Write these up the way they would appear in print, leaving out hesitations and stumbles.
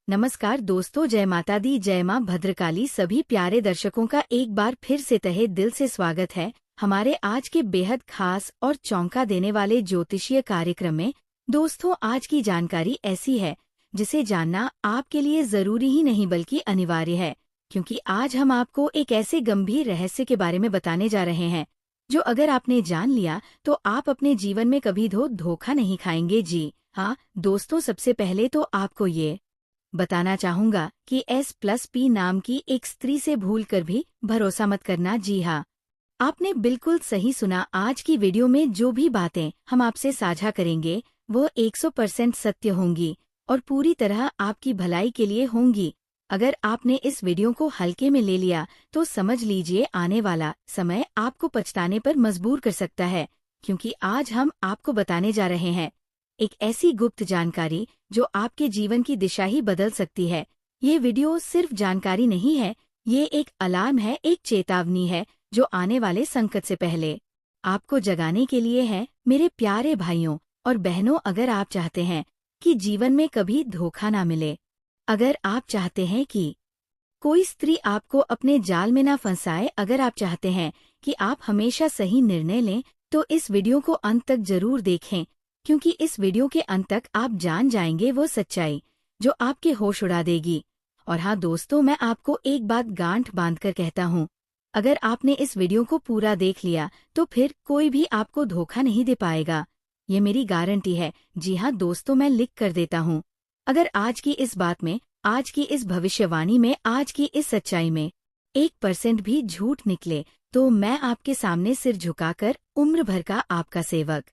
नमस्कार दोस्तों, जय माता दी, जय माँ भद्रकाली। सभी प्यारे दर्शकों का एक बार फिर से तहे दिल से स्वागत है हमारे आज के बेहद खास और चौंका देने वाले ज्योतिषीय कार्यक्रम में। दोस्तों, आज की जानकारी ऐसी है जिसे जानना आपके लिए जरूरी ही नहीं बल्कि अनिवार्य है, क्योंकि आज हम आपको एक ऐसे गंभीर रहस्य के बारे में बताने जा रहे हैं जो अगर आपने जान लिया तो आप अपने जीवन में कभी धोखा नहीं खाएंगे। जी हाँ दोस्तों, सबसे पहले तो आपको ये बताना चाहूंगा कि S+P नाम की एक स्त्री से भूलकर भी भरोसा मत करना। जी हाँ, आपने बिल्कुल सही सुना। आज की वीडियो में जो भी बातें हम आपसे साझा करेंगे वो 100% सत्य होंगी और पूरी तरह आपकी भलाई के लिए होंगी। अगर आपने इस वीडियो को हल्के में ले लिया तो समझ लीजिए आने वाला समय आपको पछताने पर मजबूर कर सकता है, क्योंकि आज हम आपको बताने जा रहे हैं एक ऐसी गुप्त जानकारी जो आपके जीवन की दिशा ही बदल सकती है। ये वीडियो सिर्फ जानकारी नहीं है, ये एक अलार्म है, एक चेतावनी है जो आने वाले संकट से पहले आपको जगाने के लिए है। मेरे प्यारे भाइयों और बहनों, अगर आप चाहते हैं कि जीवन में कभी धोखा ना मिले, अगर आप चाहते हैं कि कोई स्त्री आपको अपने जाल में ना फंसाए, अगर आप चाहते हैं कि आप हमेशा सही निर्णय लें, तो इस वीडियो को अंत तक जरूर देखें, क्योंकि इस वीडियो के अंत तक आप जान जाएंगे वो सच्चाई जो आपके होश उड़ा देगी। और हाँ दोस्तों, मैं आपको एक बात गांठ बांधकर कहता हूँ, अगर आपने इस वीडियो को पूरा देख लिया तो फिर कोई भी आपको धोखा नहीं दे पाएगा, ये मेरी गारंटी है। जी हाँ दोस्तों, मैं लिख कर देता हूँ, अगर आज की इस बात में, आज की इस भविष्यवाणी में, आज की इस सच्चाई में 1% भी झूठ निकले तो मैं आपके सामने सिर झुकाकर उम्र भर का आपका सेवक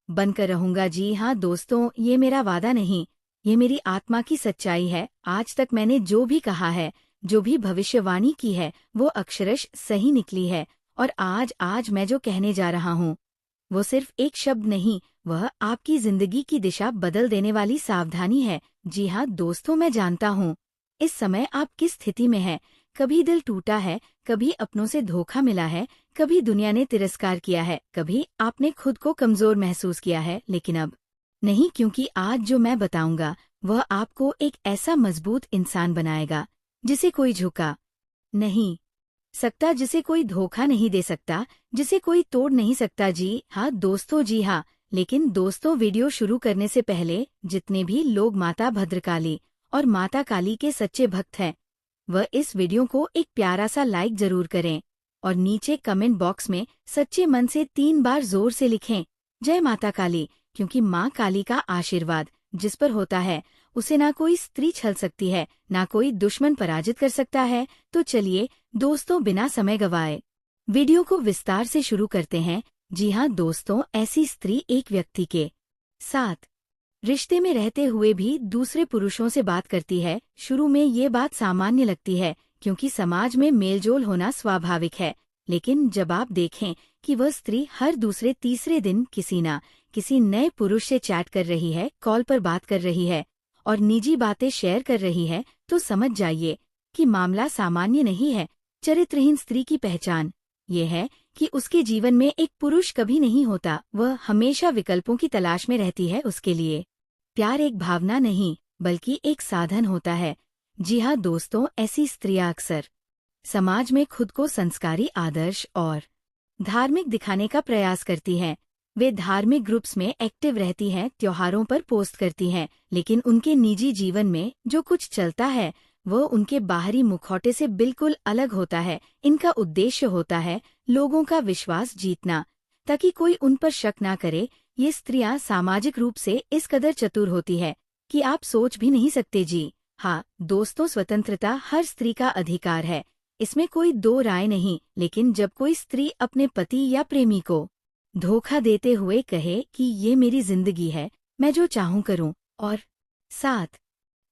बनकर रहूंगा। जी हाँ दोस्तों, ये मेरा वादा नहीं, ये मेरी आत्मा की सच्चाई है। आज तक मैंने जो भी कहा है, जो भी भविष्यवाणी की है, वो अक्षरश सही निकली है। और आज मैं जो कहने जा रहा हूँ वो सिर्फ एक शब्द नहीं, वह आपकी जिंदगी की दिशा बदल देने वाली सावधानी है। जी हाँ दोस्तों, मैं जानता हूँ इस समय आप किस स्थिति में हैं। कभी दिल टूटा है, कभी अपनों से धोखा मिला है, कभी दुनिया ने तिरस्कार किया है, कभी आपने खुद को कमजोर महसूस किया है, लेकिन अब नहीं, क्योंकि आज जो मैं बताऊंगा वह आपको एक ऐसा मजबूत इंसान बनाएगा जिसे कोई झुका नहीं सकता, जिसे कोई धोखा नहीं दे सकता, जिसे कोई तोड़ नहीं सकता। जी हाँ दोस्तों, जी हाँ। लेकिन दोस्तों, वीडियो शुरू करने से पहले जितने भी लोग माता भद्रकाली और माता काली के सच्चे भक्त हैं, वह इस वीडियो को एक प्यारा सा लाइक जरूर करें और नीचे कमेंट बॉक्स में सच्चे मन से 3 बार जोर से लिखें, जय माता काली, क्योंकि माँ काली का आशीर्वाद जिस पर होता है उसे ना कोई स्त्री छल सकती है, ना कोई दुश्मन पराजित कर सकता है। तो चलिए दोस्तों, बिना समय गवाए वीडियो को विस्तार से शुरू करते हैं। जी हाँ दोस्तों, ऐसी स्त्री एक व्यक्ति के साथ रिश्ते में रहते हुए भी दूसरे पुरुषों से बात करती है। शुरू में ये बात सामान्य लगती है, क्योंकि समाज में मेलजोल होना स्वाभाविक है। लेकिन जब आप देखें कि वह स्त्री हर दूसरे तीसरे दिन किसी नए पुरुष से चैट कर रही है, कॉल पर बात कर रही है और निजी बातें शेयर कर रही है, तो समझ जाइए कि मामला सामान्य नहीं है। चरित्रहीन स्त्री की पहचान ये है कि उसके जीवन में एक पुरुष कभी नहीं होता, वह हमेशा विकल्पों की तलाश में रहती है। उसके लिए प्यार एक भावना नहीं बल्कि एक साधन होता है। जी हाँ दोस्तों, ऐसी स्त्रियां अक्सर समाज में खुद को संस्कारी, आदर्श और धार्मिक दिखाने का प्रयास करती हैं। वे धार्मिक ग्रुप्स में एक्टिव रहती हैं, त्योहारों पर पोस्ट करती हैं, लेकिन उनके निजी जीवन में जो कुछ चलता है वह उनके बाहरी मुखौटे से बिल्कुल अलग होता है। इनका उद्देश्य होता है लोगों का विश्वास जीतना, ताकि कोई उन पर शक ना करे। ये स्त्रियां सामाजिक रूप से इस कदर चतुर होती है कि आप सोच भी नहीं सकते। जी हाँ दोस्तों, स्वतंत्रता हर स्त्री का अधिकार है, इसमें कोई दो राय नहीं। लेकिन जब कोई स्त्री अपने पति या प्रेमी को धोखा देते हुए कहे कि ये मेरी जिंदगी है, मैं जो चाहूं करूं, और साथ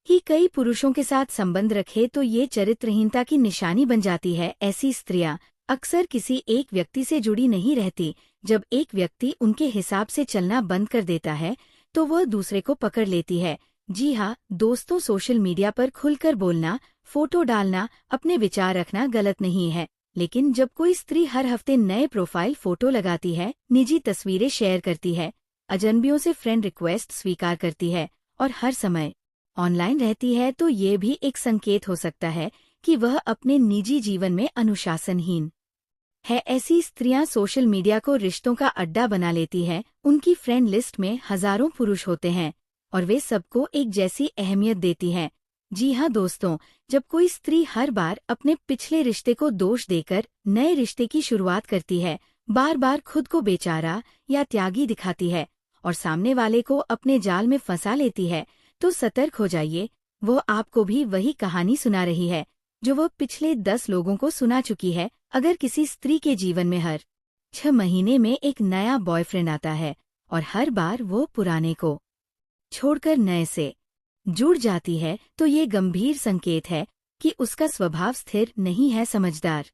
ही कई पुरुषों के साथ संबंध रखे, तो ये चरित्रहीनता की निशानी बन जाती है। ऐसी स्त्रियां अक्सर किसी एक व्यक्ति से जुड़ी नहीं रहती। जब एक व्यक्ति उनके हिसाब से चलना बंद कर देता है तो वह दूसरे को पकड़ लेती है। जी हाँ दोस्तों, सोशल मीडिया पर खुलकर बोलना, फोटो डालना, अपने विचार रखना गलत नहीं है, लेकिन जब कोई स्त्री हर हफ्ते नए प्रोफाइल फोटो लगाती है, निजी तस्वीरें शेयर करती है, अजनबियों से फ्रेंड रिक्वेस्ट स्वीकार करती है और हर समय ऑनलाइन रहती है तो ये भी एक संकेत हो सकता है कि वह अपने निजी जीवन में अनुशासनहीन है। ऐसी स्त्रियां सोशल मीडिया को रिश्तों का अड्डा बना लेती है। उनकी फ्रेंड लिस्ट में हजारों पुरुष होते हैं और वे सबको एक जैसी अहमियत देती हैं। जी हाँ दोस्तों, जब कोई स्त्री हर बार अपने पिछले रिश्ते को दोष देकर नए रिश्ते की शुरुआत करती है, बार बार खुद को बेचारा या त्यागी दिखाती है और सामने वाले को अपने जाल में फंसा लेती है, तो सतर्क हो जाइए। वो आपको भी वही कहानी सुना रही है जो वह पिछले 10 लोगों को सुना चुकी है। अगर किसी स्त्री के जीवन में हर 6 महीने में एक नया बॉयफ्रेंड आता है और हर बार वो पुराने को छोड़कर नए से जुड़ जाती है, तो ये गंभीर संकेत है कि उसका स्वभाव स्थिर नहीं है। समझदार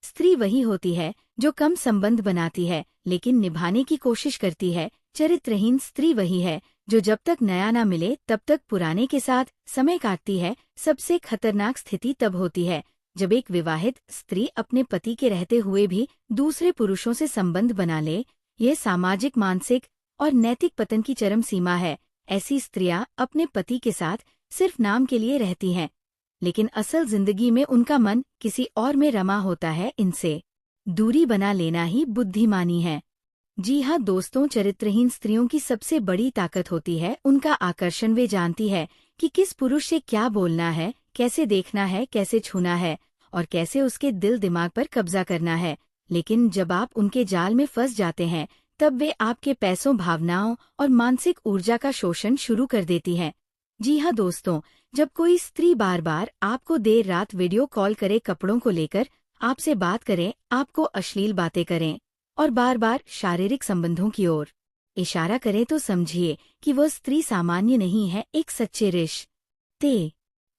स्त्री वही होती है जो कम संबंध बनाती है लेकिन निभाने की कोशिश करती है। चरित्रहीन स्त्री वही है जो जब तक नया ना मिले तब तक पुराने के साथ समय काटती है। सबसे खतरनाक स्थिति तब होती है जब एक विवाहित स्त्री अपने पति के रहते हुए भी दूसरे पुरुषों से संबंध बना ले। यह सामाजिक, मानसिक और नैतिक पतन की चरम सीमा है। ऐसी स्त्रियां अपने पति के साथ सिर्फ नाम के लिए रहती हैं, लेकिन असल जिंदगी में उनका मन किसी और में रमा होता है। इनसे दूरी बना लेना ही बुद्धिमानी है। जी हाँ दोस्तों, चरित्रहीन स्त्रियों की सबसे बड़ी ताकत होती है उनका आकर्षण। वे जानती है कि किस पुरुष से क्या बोलना है, कैसे देखना है, कैसे छूना है और कैसे उसके दिल दिमाग पर कब्जा करना है। लेकिन जब आप उनके जाल में फंस जाते हैं, तब वे आपके पैसों, भावनाओं और मानसिक ऊर्जा का शोषण शुरू कर देती हैं। जी हाँ दोस्तों, जब कोई स्त्री बार बार आपको देर रात वीडियो कॉल करे, कपड़ों को लेकर आपसे बात करें, आपको अश्लील बातें करें और बार बार शारीरिक संबंधों की ओर इशारा करें, तो समझिए कि वह स्त्री सामान्य नहीं है। एक सच्चे रिश्ते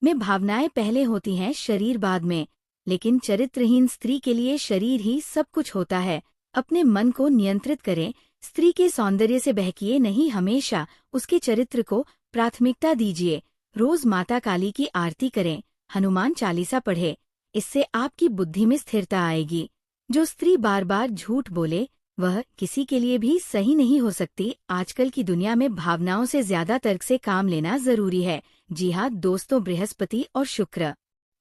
में भावनाएं पहले होती हैं, शरीर बाद में। लेकिन चरित्रहीन स्त्री के लिए शरीर ही सब कुछ होता है। अपने मन को नियंत्रित करें। स्त्री के सौंदर्य से बहकिए नहीं, हमेशा उसके चरित्र को प्राथमिकता दीजिए। रोज माता काली की आरती करें, हनुमान चालीसा पढ़े, इससे आपकी बुद्धि में स्थिरता आएगी। जो स्त्री बार बार झूठ बोले वह किसी के लिए भी सही नहीं हो सकती। आजकल की दुनिया में भावनाओं से ज्यादा तर्क से काम लेना जरूरी है। जी हाँ दोस्तों, बृहस्पति और शुक्र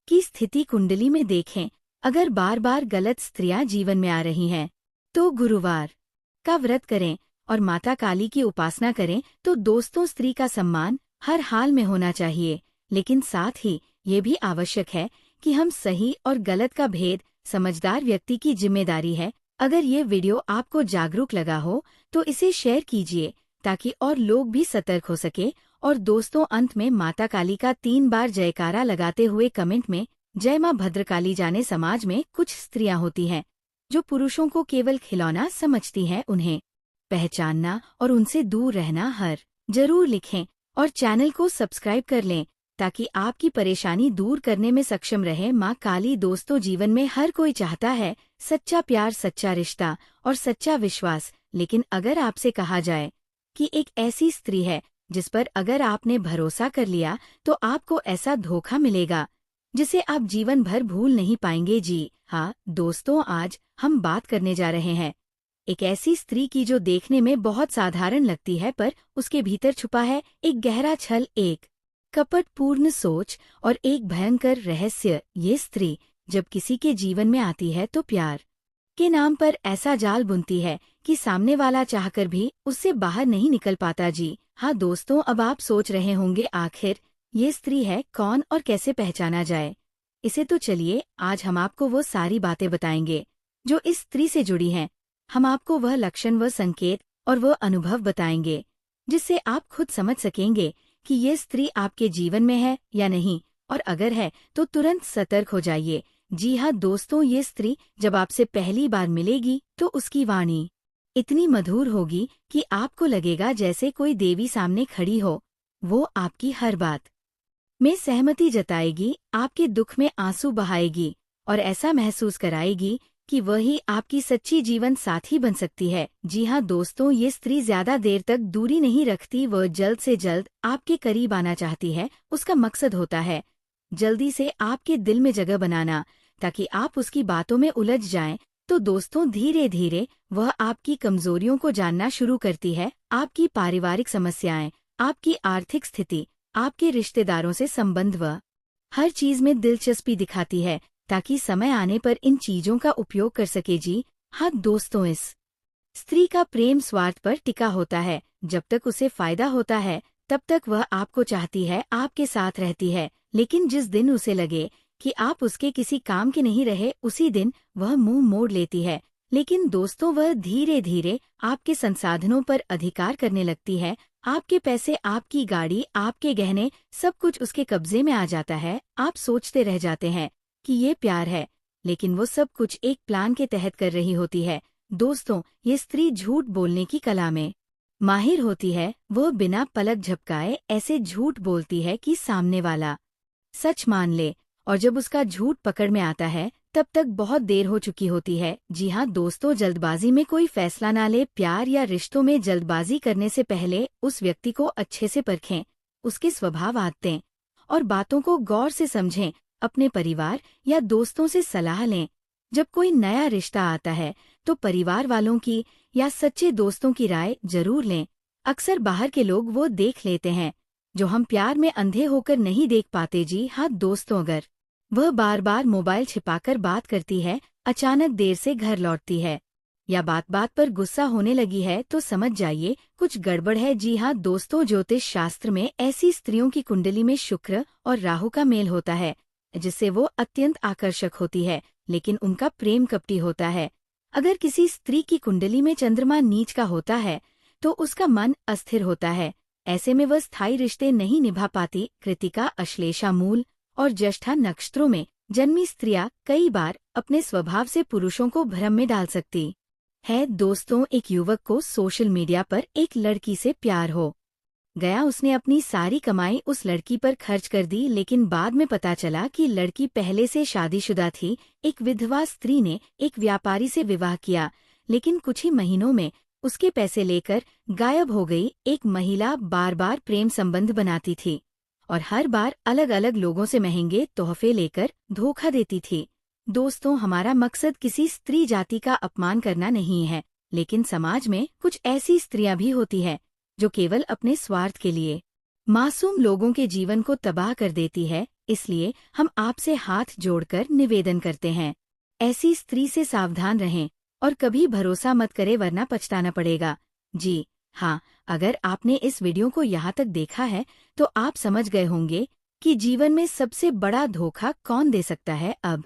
की स्थिति कुंडली में देखें। अगर बार बार गलत स्त्रियां जीवन में आ रही हैं, तो गुरुवार का व्रत करें और माता काली की उपासना करें। तो दोस्तों, स्त्री का सम्मान हर हाल में होना चाहिए, लेकिन साथ ही ये भी आवश्यक है कि हम सही और गलत का भेद समझदार व्यक्ति की जिम्मेदारी है। अगर ये वीडियो आपको जागरूक लगा हो तो इसे शेयर कीजिए ताकि और लोग भी सतर्क हो सके। और दोस्तों, अंत में माता काली का 3 बार जयकारा लगाते हुए कमेंट में जय मां भद्रकाली। जाने समाज में कुछ स्त्रियां होती हैं जो पुरुषों को केवल खिलौना समझती हैं। उन्हें पहचानना और उनसे दूर रहना हर जरूर लिखें और चैनल को सब्सक्राइब कर लें ताकि आपकी परेशानी दूर करने में सक्षम रहे मां काली। दोस्तों, जीवन में हर कोई चाहता है सच्चा प्यार, सच्चा रिश्ता और सच्चा विश्वास। लेकिन अगर आपसे कहा जाए कि एक ऐसी स्त्री है जिस पर अगर आपने भरोसा कर लिया तो आपको ऐसा धोखा मिलेगा जिसे आप जीवन भर भूल नहीं पाएंगे। जी हाँ दोस्तों, आज हम बात करने जा रहे हैं एक ऐसी स्त्री की जो देखने में बहुत साधारण लगती है, पर उसके भीतर छुपा है एक गहरा छल, एक कपटपूर्ण सोच और एक भयंकर रहस्य। ये स्त्री जब किसी के जीवन में आती है तो प्यार के नाम पर ऐसा जाल बुनती है कि सामने वाला चाहकर भी उससे बाहर नहीं निकल पाता। जी हाँ दोस्तों, अब आप सोच रहे होंगे आखिर ये स्त्री है कौन और कैसे पहचाना जाए इसे। तो चलिए, आज हम आपको वो सारी बातें बताएंगे जो इस स्त्री से जुड़ी हैं। हम आपको वह लक्षण, वह संकेत और वह अनुभव बताएंगे जिससे आप खुद समझ सकेंगे कि ये स्त्री आपके जीवन में है या नहीं, और अगर है तो तुरंत सतर्क हो जाइए। जी हाँ दोस्तों, ये स्त्री जब आपसे पहली बार मिलेगी तो उसकी वाणी इतनी मधुर होगी कि आपको लगेगा जैसे कोई देवी सामने खड़ी हो। वो आपकी हर बात में सहमति जताएगी, आपके दुख में आंसू बहाएगी और ऐसा महसूस कराएगी कि वही आपकी सच्ची जीवन साथी बन सकती है। जी हाँ दोस्तों, ये स्त्री ज्यादा देर तक दूरी नहीं रखती, वह जल्द से जल्द आपके करीब आना चाहती है। उसका मकसद होता है जल्दी से आपके दिल में जगह बनाना ताकि आप उसकी बातों में उलझ जाएं। तो दोस्तों, धीरे धीरे वह आपकी कमजोरियों को जानना शुरू करती है, आपकी पारिवारिक समस्याएं, आपकी आर्थिक स्थिति, आपके रिश्तेदारों से संबंध व हर चीज में दिलचस्पी दिखाती है ताकि समय आने पर इन चीजों का उपयोग कर सके। जी हाँ दोस्तों, इस स्त्री का प्रेम स्वार्थ पर टिका होता है। जब तक उसे फायदा होता है तब तक वह आपको चाहती है, आपके साथ रहती है। लेकिन जिस दिन उसे लगे कि आप उसके किसी काम के नहीं रहे, उसी दिन वह मुंह मोड़ लेती है। लेकिन दोस्तों, वह धीरे धीरे आपके संसाधनों पर अधिकार करने लगती है। आपके पैसे, आपकी गाड़ी, आपके गहने, सब कुछ उसके कब्जे में आ जाता है। आप सोचते रह जाते हैं कि ये प्यार है, लेकिन वो सब कुछ एक प्लान के तहत कर रही होती है। दोस्तों, ये स्त्री झूठ बोलने की कला में माहिर होती है। वो बिना पलक झपकाए ऐसे झूठ बोलती है कि सामने वाला सच मान ले, और जब उसका झूठ पकड़ में आता है तब तक बहुत देर हो चुकी होती है। जी हाँ दोस्तों, जल्दबाजी में कोई फैसला ना ले। प्यार या रिश्तों में जल्दबाजी करने से पहले उस व्यक्ति को अच्छे से परखें, उसके स्वभाव, आदतें और बातों को गौर से समझें। अपने परिवार या दोस्तों से सलाह लें। जब कोई नया रिश्ता आता है तो परिवार वालों की या सच्चे दोस्तों की राय जरूर लें। अक्सर बाहर के लोग वो देख लेते हैं जो हम प्यार में अंधे होकर नहीं देख पाते। जी हाँ दोस्तों, अगर वह बार बार मोबाइल छिपाकर बात करती है, अचानक देर से घर लौटती है या बात बात पर गुस्सा होने लगी है, तो समझ जाइए कुछ गड़बड़ है। जी हाँ दोस्तों, ज्योतिष शास्त्र में ऐसी स्त्रियों की कुंडली में शुक्र और राहु का मेल होता है, जिससे वो अत्यंत आकर्षक होती है, लेकिन उनका प्रेम कपटी होता है। अगर किसी स्त्री की कुंडली में चंद्रमा नीच का होता है तो उसका मन अस्थिर होता है। ऐसे में वह स्थायी रिश्ते नहीं निभा पाती। कृतिका, अश्लेषा, मूल और ज्येष्ठा नक्षत्रों में जन्मी स्त्रियां कई बार अपने स्वभाव से पुरुषों को भ्रम में डाल सकती है। दोस्तों, एक युवक को सोशल मीडिया पर एक लड़की से प्यार हो गया। उसने अपनी सारी कमाई उस लड़की पर खर्च कर दी, लेकिन बाद में पता चला कि लड़की पहले से शादीशुदा थी। एक विधवा स्त्री ने एक व्यापारी से विवाह किया, लेकिन कुछ ही महीनों में उसके पैसे लेकर गायब हो गई। एक महिला बार बार प्रेम संबंध बनाती थी और हर बार अलग अलग लोगों से महंगे तोहफे लेकर धोखा देती थी। दोस्तों, हमारा मकसद किसी स्त्री जाति का अपमान करना नहीं है, लेकिन समाज में कुछ ऐसी स्त्रियां भी होती है जो केवल अपने स्वार्थ के लिए मासूम लोगों के जीवन को तबाह कर देती है। इसलिए हम आपसे हाथ जोड़कर निवेदन करते हैं, ऐसी स्त्री से सावधान रहें और कभी भरोसा मत करें, वरना पछताना पड़ेगा। जी हाँ, अगर आपने इस वीडियो को यहाँ तक देखा है तो आप समझ गए होंगे कि जीवन में सबसे बड़ा धोखा कौन दे सकता है। अब